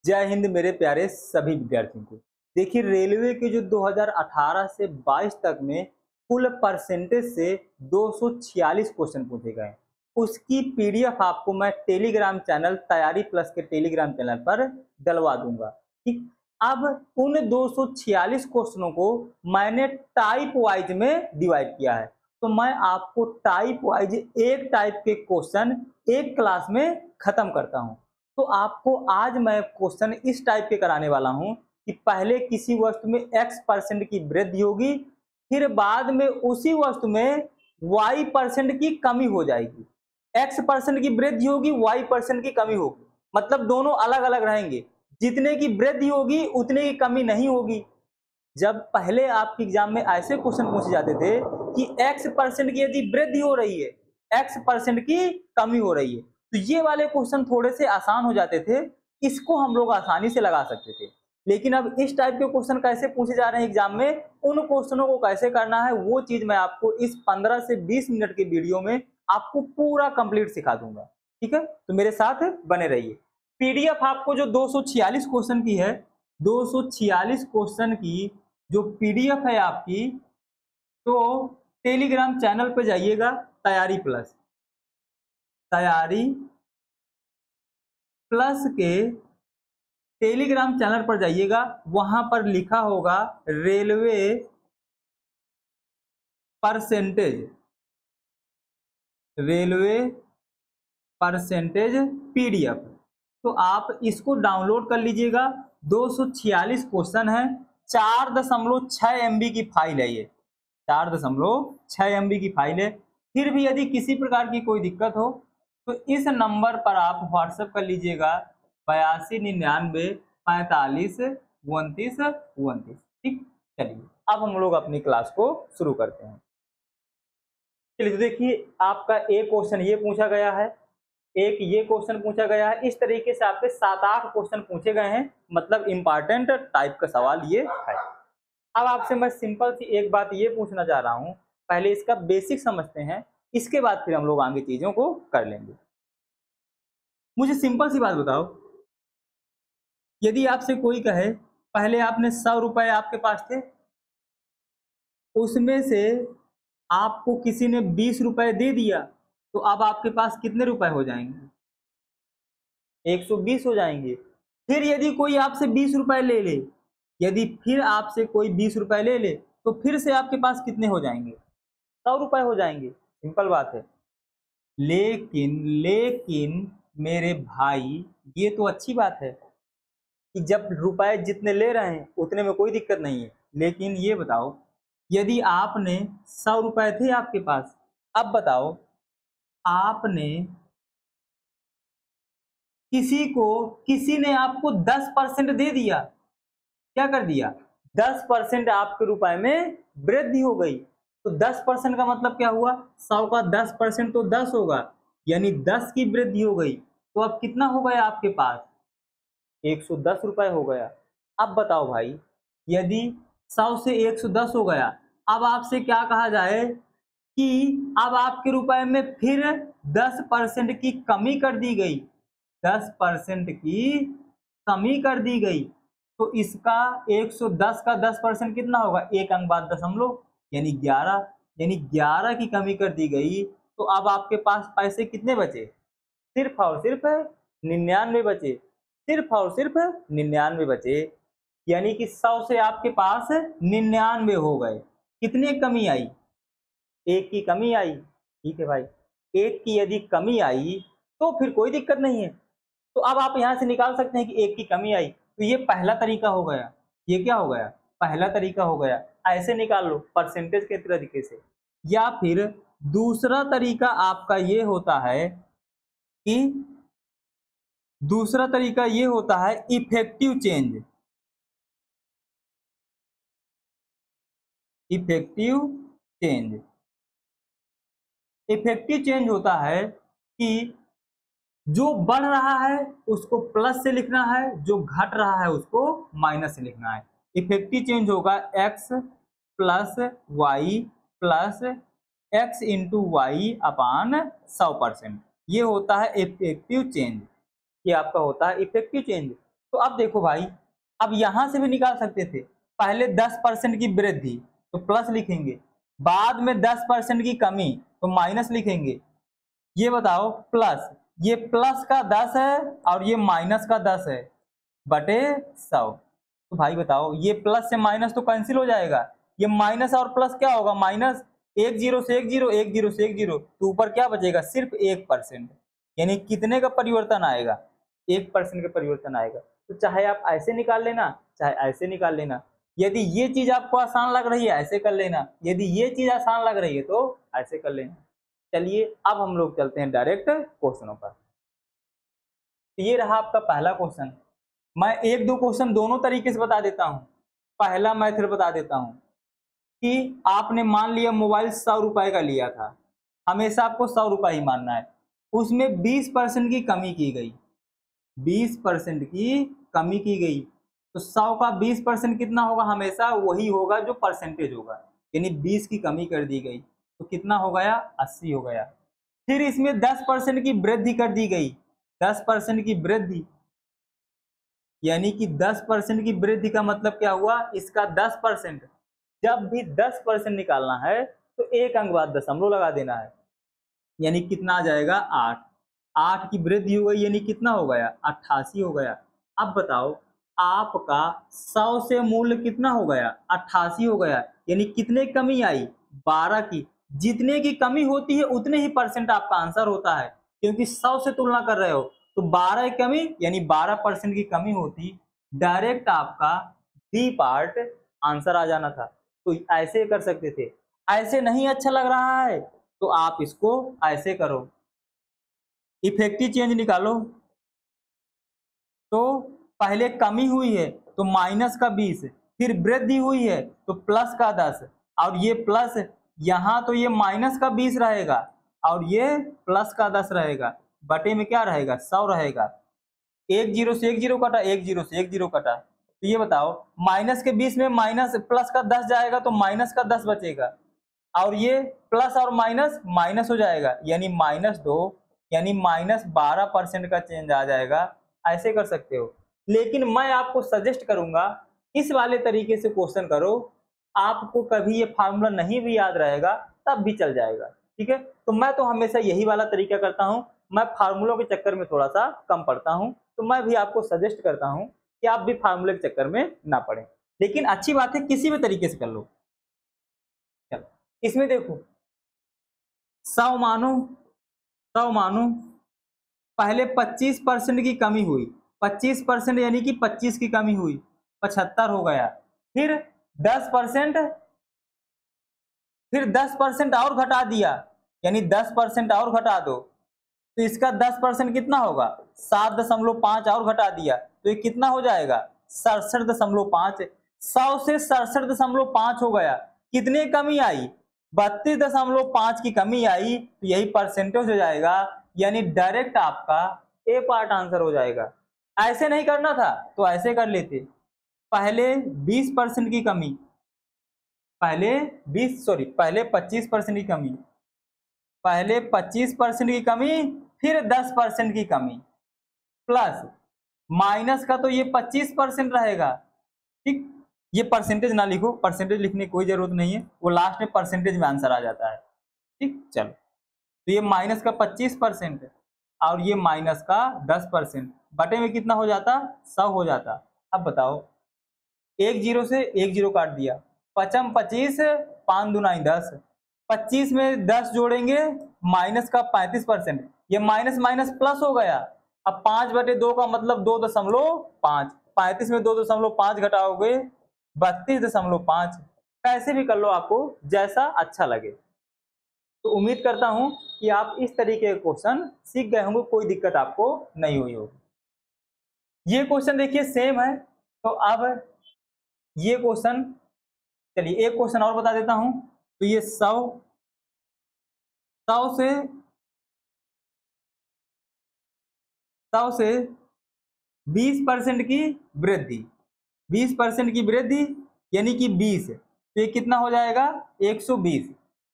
जय हिंद मेरे प्यारे सभी विद्यार्थियों को। देखिए रेलवे के जो 2018 से 22 तक में कुल परसेंटेज से 246 क्वेश्चन पूछे गए, उसकी पीडीएफ आपको मैं टेलीग्राम चैनल तैयारी प्लस के टेलीग्राम चैनल पर डलवा दूंगा। ठीक, अब उन 246 क्वेश्चनों को मैंने टाइप वाइज में डिवाइड किया है, तो मैं आपको टाइप वाइज एक टाइप के क्वेश्चन एक क्लास में खत्म करता हूं। तो आपको आज मैं क्वेश्चन इस टाइप के कराने वाला हूं कि पहले किसी वस्तु में x% की वृद्धि होगी, फिर बाद में उसी वस्तु में y% की कमी हो जाएगी। x% की वृद्धि होगी, y% की कमी होगी, मतलब दोनों अलग अलग रहेंगे। जितने की वृद्धि होगी उतने की कमी नहीं होगी। जब पहले आपके एग्जाम में ऐसे क्वेश्चन पूछे जाते थे कि x% की यदि वृद्धि हो रही है, x% की कमी हो रही है, तो ये वाले क्वेश्चन थोड़े से आसान हो जाते थे, इसको हम लोग आसानी से लगा सकते थे। लेकिन अब इस टाइप के क्वेश्चन कैसे पूछे जा रहे हैं एग्जाम में, उन क्वेश्चनों को कैसे करना है वो चीज मैं आपको इस 15 से 20 मिनट के वीडियो में आपको पूरा कंप्लीट सिखा दूंगा। ठीक है, तो मेरे साथ बने रहिए। पीडीएफ आपको जो 246 क्वेश्चन की है, 246 क्वेश्चन की जो पीडीएफ है आपकी, तो टेलीग्राम चैनल पे जाइएगा, तैयारी प्लस के टेलीग्राम चैनल पर जाइएगा, वहां पर लिखा होगा रेलवे परसेंटेज पीडीएफ, तो आप इसको डाउनलोड कर लीजिएगा। 246 क्वेश्चन है, 4.6 MB की फाइल है ये, 4.6 MB की फाइल है। फिर भी यदि किसी प्रकार की कोई दिक्कत हो तो इस नंबर पर आप व्हाट्सएप कर लीजिएगा, 8299452929। ठीक, चलिए अब हम लोग अपनी क्लास को शुरू करते हैं। चलिए तो देखिए, आपका एक क्वेश्चन ये पूछा गया है, एक ये क्वेश्चन पूछा गया है, इस तरीके से आपके 7-8 क्वेश्चन पूछे गए हैं, मतलब इंपॉर्टेंट टाइप का सवाल ये है। अब आपसे मैं सिंपल सी एक बात ये पूछना चाह रहा हूं, पहले इसका बेसिक समझते हैं, इसके बाद फिर हम लोग आगे चीजों को कर लेंगे। मुझे सिंपल सी बात बताओ, यदि आपसे कोई कहे पहले आपने 100 रुपए आपके पास थे, उसमें से आपको किसी ने 20 रुपए दे दिया, तो अब आपके पास कितने रुपए हो जाएंगे? 120 हो जाएंगे। फिर यदि कोई आपसे 20 रुपए ले ले, यदि फिर आपसे कोई 20 रुपए ले ले, तो फिर से आपके पास कितने हो जाएंगे? 100 रुपए हो जाएंगे। सिंपल बात है। लेकिन मेरे भाई, ये तो अच्छी बात है कि जब रुपए जितने ले रहे हैं उतने में कोई दिक्कत नहीं है, लेकिन ये बताओ, यदि आपने 100 रुपए थे आपके पास, अब बताओ आपने किसी ने आपको 10% दे दिया, क्या कर दिया? 10% आपके रुपए में वृद्धि हो गई। तो 10% का मतलब क्या हुआ? 100 का 10% तो 10 होगा, यानी 10 की वृद्धि हो गई। तो अब कितना हो गया आपके पास? 110 रुपए हो गया। अब बताओ भाई, यदि 100 से 110 हो गया, अब आपसे क्या कहा जाए कि अब आपके रुपए में फिर 10% की कमी कर दी गई, 10% की कमी कर दी गई। तो इसका 110 का 10% कितना होगा? एक अंक बाद दशमलव, यानी 11, यानी 11 की कमी कर दी गई। तो अब आपके पास पैसे कितने बचे? सिर्फ और सिर्फ 99 बचे, सिर्फ और सिर्फ 99 बचे, यानी कि 100 से आपके पास 99 हो गए। कितने कमी आई? एक की कमी आई। ठीक है भाई, एक की यदि कमी आई तो फिर कोई दिक्कत नहीं है। तो अब आप यहां से निकाल सकते हैं कि एक की कमी आई, तो ये पहला तरीका हो गया। ये क्या हो गया? पहला तरीका हो गया। ऐसे निकाल लो परसेंटेज के तरीके से। या फिर दूसरा तरीका आपका ये होता है कि दूसरा तरीका ये होता है effective change. Effective change, effective change होता है कि जो बढ़ रहा है उसको प्लस से लिखना है, जो घट रहा है उसको माइनस से लिखना है। इफेक्टिव चेंज होगा x plus y plus x into y upon 100%। ये होता है इफेक्टिव चेंज, ये आपका होता है इफेक्टिव चेंज। तो अब देखो भाई, अब यहां से भी निकाल सकते थे। पहले 10% की वृद्धि तो प्लस लिखेंगे, बाद में 10% की कमी तो माइनस लिखेंगे। ये बताओ प्लस, ये प्लस का 10 है और ये माइनस का 10 है बटे 100। तो भाई बताओ, ये प्लस से माइनस तो कैंसिल हो जाएगा, ये माइनस और प्लस क्या होगा, माइनस, एक जीरो से एक जीरो, एक जीरो से एक जीरो, तो ऊपर क्या बचेगा, सिर्फ 1%। यानी कितने का परिवर्तन आएगा, 1% का परिवर्तन आएगा। तो चाहे आप ऐसे निकाल लेना, चाहे ऐसे निकाल लेना। यदि ये चीज आपको आसान लग रही है ऐसे कर लेना, यदि ये चीज आसान लग रही है तो ऐसे कर लेना। चलिए अब हम लोग चलते हैं डायरेक्ट क्वेश्चनों पर। तो ये रहा आपका पहला क्वेश्चन। मैं एक दो क्वेश्चन दोनों तरीके से बता देता हूं। पहला मैं फिर बता देता हूं कि आपने मान लिया मोबाइल 100 रुपए का लिया था, हमेशा आपको 100 रुपए ही मानना है। उसमें 20% की कमी की गई, 20% की कमी की गई, तो 100 का 20% कितना होगा, हमेशा वही होगा जो परसेंटेज होगा। यानी 20 की कमी कर दी गई तो कितना हो गया, 80 हो गया। फिर इसमें 10% की वृद्धि कर दी गई, 10% की वृद्धि, यानी कि 10% की वृद्धि का मतलब क्या हुआ, इसका 10%। जब भी 10% निकालना है तो एक अंक बाद दशमलव लगा देना है, यानी कितना आ जाएगा, 8। 8 की वृद्धि हो गई यानी कितना हो गया, 88 हो गया। अब बताओ आपका 100 से मूल्य कितना हो गया, 88 हो गया। यानी कितने कमी आई, 12 की। जितने की कमी होती है उतने ही परसेंट आपका आंसर होता है, क्योंकि 100 से तुलना कर रहे हो तो 12 की कमी यानी 12% की कमी होती, डायरेक्ट आपका डी पार्ट आंसर आ जाना था। तो ऐसे कर सकते थे। ऐसे नहीं अच्छा लग रहा है तो आप इसको ऐसे करो, इफेक्टिव चेंज निकालो। तो पहले कमी हुई है तो माइनस का 20, फिर वृद्धि हुई है तो प्लस का 10, और ये प्लस, यहां तो ये माइनस का 20 रहेगा और ये प्लस का 10 रहेगा, बटे में क्या रहेगा, 100 रहेगा। एक जीरो से एक जीरो कटा, एक जीरो से एक जीरो कटा। तो ये बताओ माइनस के 20 में माइनस प्लस का 10 जाएगा तो माइनस का 10 बचेगा, और ये प्लस और माइनस माइनस हो जाएगा, यानी -2, यानी -12% का चेंज आ जाएगा। ऐसे कर सकते हो, लेकिन मैं आपको सजेस्ट करूंगा इस वाले तरीके से क्वेश्चन करो। आपको कभी ये फार्मूला नहीं भी याद रहेगा तब भी चल जाएगा, ठीक है। तो मैं तो हमेशा यही वाला तरीका करता हूं, मैं फार्मूलों के चक्कर में थोड़ा सा कम पड़ता हूं, तो मैं भी आपको सजेस्ट करता हूं कि आप भी फार्मूले के चक्कर में ना पड़े। लेकिन अच्छी बात है किसी भी तरीके से कर लो। चलो इसमें देखो, 100 मानो, 100 मानो, पहले 25% की कमी हुई, 25% यानी कि 25 की कमी हुई, 75 हो गया। फिर 10%, फिर 10% और घटा दिया, यानी 10% और घटा दो, तो इसका 10% कितना होगा, 7.5 और घटा दिया तो ये कितना हो जाएगा, 67.5। 100 से 67.5 हो गया। कितने कमी आई, 32.5 की कमी आई, तो यही परसेंटेज हो जाएगा। यानी डायरेक्ट आपका ए पार्ट आंसर हो जाएगा। ऐसे नहीं करना था तो ऐसे कर लेते, पहले 20% की कमी, पहले 25% की कमी, पहले 25% की कमी, फिर 10% की कमी, प्लस माइनस का तो ये 25% रहेगा, ठीक। ये परसेंटेज ना लिखो, परसेंटेज लिखने की कोई जरूरत नहीं है, वो लास्ट में परसेंटेज में आंसर आ जाता है, ठीक। चलो तो ये माइनस का 25% और ये माइनस का 10%, बटे में कितना हो जाता, 100 हो जाता। अब बताओ, एक जीरो से एक जीरो काट दिया, 55 25, 5 दूना 10, 25 में 10 जोड़ेंगे, माइनस का 35%, ये माइनस माइनस प्लस हो गया। अब 5/2 का मतलब 2.5, 35 में 2.5 घटाओगे 32.5। कैसे भी कर लो, आपको जैसा अच्छा लगे। तो उम्मीद करता हूं कि आप इस तरीके के क्वेश्चन सीख गए होंगे, कोई दिक्कत आपको नहीं हुई होगी। ये क्वेश्चन देखिए सेम है। तो अब ये क्वेश्चन, चलिए एक क्वेश्चन और बता देता हूं। तो ये 100 से 20% की वृद्धि, 20% की वृद्धि यानी कि 20, तो ये कितना हो जाएगा, 120।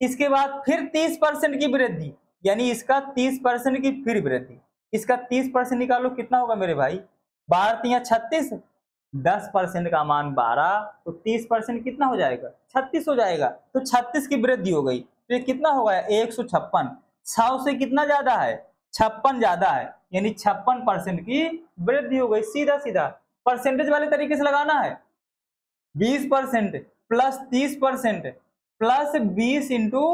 इसके बाद फिर 30% की वृद्धि, यानी इसका 30% की फिर वृद्धि, इसका 30% निकालो, कितना होगा मेरे भाई, 12 तिया 36, 10% का मान 12, तो 30% कितना हो जाएगा, 36 हो जाएगा। तो 36 की वृद्धि हो गई, तो ये कितना हो गया, 156। 100 से कितना ज्यादा है, 56 ज्यादा है, यानी 56% की वृद्धि हो गई। सीधा सीधा परसेंटेज वाले तरीके से लगाना है, 20% प्लस 30% प्लस 20 इंटू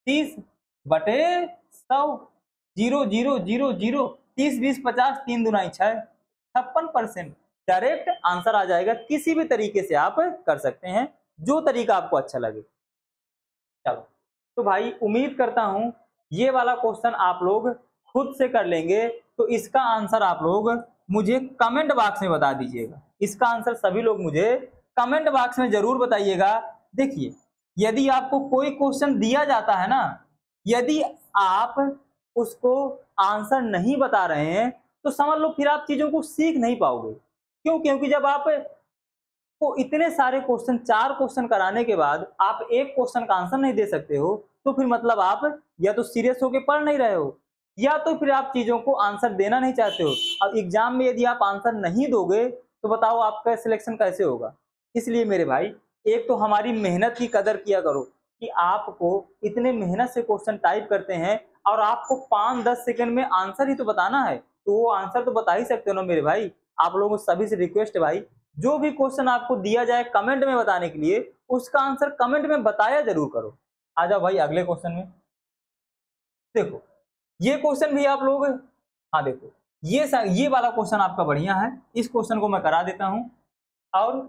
30 बटे 100, 0 0 0 0, 30 20 50, 3 दूना 6, 56%। डायरेक्ट आंसर आ जाएगा। किसी भी तरीके से आप कर सकते हैं, जो तरीका आपको अच्छा लगे। चलो तो भाई उम्मीद करता हूं ये वाला क्वेश्चन आप लोग खुद से कर लेंगे। तो इसका आंसर आप लोग मुझे कमेंट बॉक्स में बता दीजिएगा। इसका आंसर सभी लोग मुझे कमेंट बॉक्स में जरूर बताइएगा। देखिए, यदि आपको कोई क्वेश्चन दिया जाता है ना, यदि आप उसको आंसर नहीं बता रहे हैं तो समझ लो फिर आप चीजों को सीख नहीं पाओगे। क्यों? क्योंकि जब आप को इतने सारे क्वेश्चन, 4 क्वेश्चन कराने के बाद आप एक क्वेश्चन का आंसर नहीं दे सकते हो, तो फिर मतलब आप या तो सीरियस होके पढ़ नहीं रहे हो, या तो फिर आप चीजों को आंसर देना नहीं चाहते हो। अब एग्जाम में यदि आप आंसर नहीं दोगे तो बताओ आपका सिलेक्शन कैसे होगा। इसलिए मेरे भाई, एक तो हमारी मेहनत की कदर किया करो कि आपको इतने मेहनत से क्वेश्चन टाइप करते हैं और आपको 5-10 सेकंड में आंसर ही तो बताना है, तो वो आंसर तो बता ही सकते हो ना मेरे भाई। आप लोगों को सभी से रिक्वेस्ट है भाई, जो भी क्वेश्चन आपको दिया जाए कमेंट में बताने के लिए, उसका आंसर कमेंट में बताया जरूर करो। आ जाओ भाई अगले क्वेश्चन में। देखो ये क्वेश्चन भी आप लोग, हाँ देखो ये वाला क्वेश्चन आपका बढ़िया है, इस क्वेश्चन को मैं करा देता हूं। और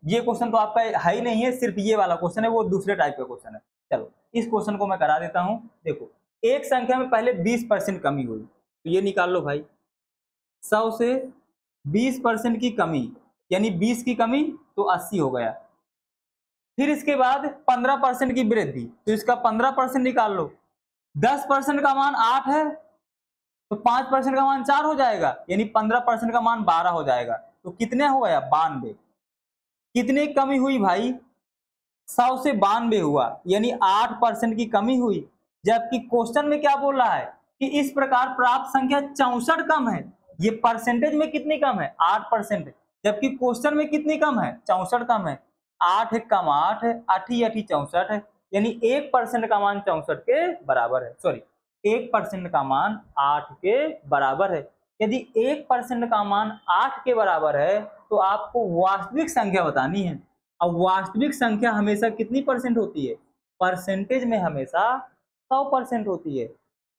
ये क्वेश्चन तो आपका है ही नहीं है, सिर्फ ये वाला क्वेश्चन है, वो दूसरे टाइप का क्वेश्चन है। चलो इस क्वेश्चन को मैं करा देता हूं। देखो, एक संख्या में पहले 20% कमी हुई, तो ये निकाल लो भाई। 100 से 20% की कमी, यानी 20 की कमी तो 80 हो गया। फिर इसके बाद 15% की वृद्धि, तो इसका 15% निकाल लो। 10% का मान 8 है, तो 5% का मान 4 हो जाएगा, यानी 15% का मान 12 हो जाएगा। तो कितने हो गया, 92। कितनी कमी हुई भाई, 100 से 92 हुआ, यानी 8% की कमी हुई। जबकि क्वेश्चन में क्या बोल रहा है कि इस प्रकार प्राप्त संख्या 64 कम है। ये परसेंटेज में कितनी कम है, 8%, जबकि क्वेश्चन में कितनी कम है, 64 कम है। 8 एक कम 8 है, 8 ही 8 ही 64 है, यानी 1% का मान 64 के बराबर है। सॉरी, 1% का मान 8 के बराबर है। यदि 1% का मान 8 के बराबर है तो आपको वास्तविक संख्या बतानी है। अब वास्तविक संख्या हमेशा कितनी परसेंट होती है, परसेंटेज में हमेशा 100% होती है।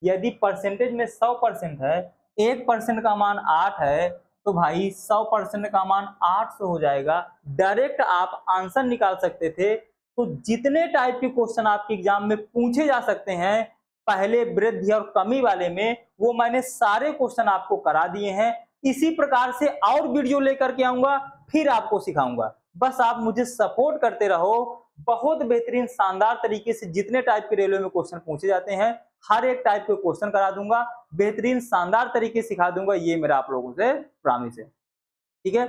यदि परसेंटेज में 100% है, 1% का मान 8 है, तो भाई 100% का मान 800 हो जाएगा। डायरेक्ट आप आंसर निकाल सकते थे। तो जितने टाइप के क्वेश्चन आपके एग्जाम में पूछे जा सकते हैं पहले वृद्धि और कमी वाले में, वो मैंने सारे क्वेश्चन आपको करा दिए हैं। इसी प्रकार से और वीडियो लेकर के आऊंगा, फिर आपको सिखाऊंगा। बस आप मुझे सपोर्ट करते रहो। बहुत बेहतरीन शानदार तरीके से जितने टाइप के रेलवे में क्वेश्चन पूछे जाते हैं, हर एक टाइप के क्वेश्चन करा दूंगा, बेहतरीन शानदार तरीके से सिखा दूंगा। ये मेरा आप लोगों से प्रॉमिस है, ठीक है।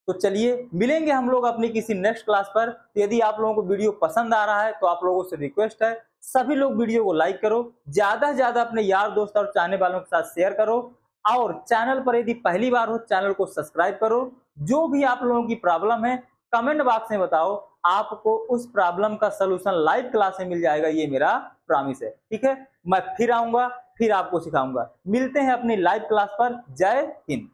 तो चलिए मिलेंगे हम लोग अपनी किसी नेक्स्ट क्लास पर। तो यदि आप लोगों को वीडियो पसंद आ रहा है तो आप लोगों से रिक्वेस्ट है, सभी लोग वीडियो को लाइक करो, ज्यादा से ज्यादा अपने यार दोस्त और चाहने वालों के साथ शेयर करो, और चैनल पर यदि पहली बार हो चैनल को सब्सक्राइब करो। जो भी आप लोगों की प्रॉब्लम है कमेंट बॉक्स में बताओ, आपको उस प्रॉब्लम का सलूशन लाइव क्लास में मिल जाएगा, ये मेरा प्रॉमिस है, ठीक है। मैं फिर आऊंगा, फिर आपको सिखाऊंगा। मिलते हैं अपनी लाइव क्लास पर। जय हिंद।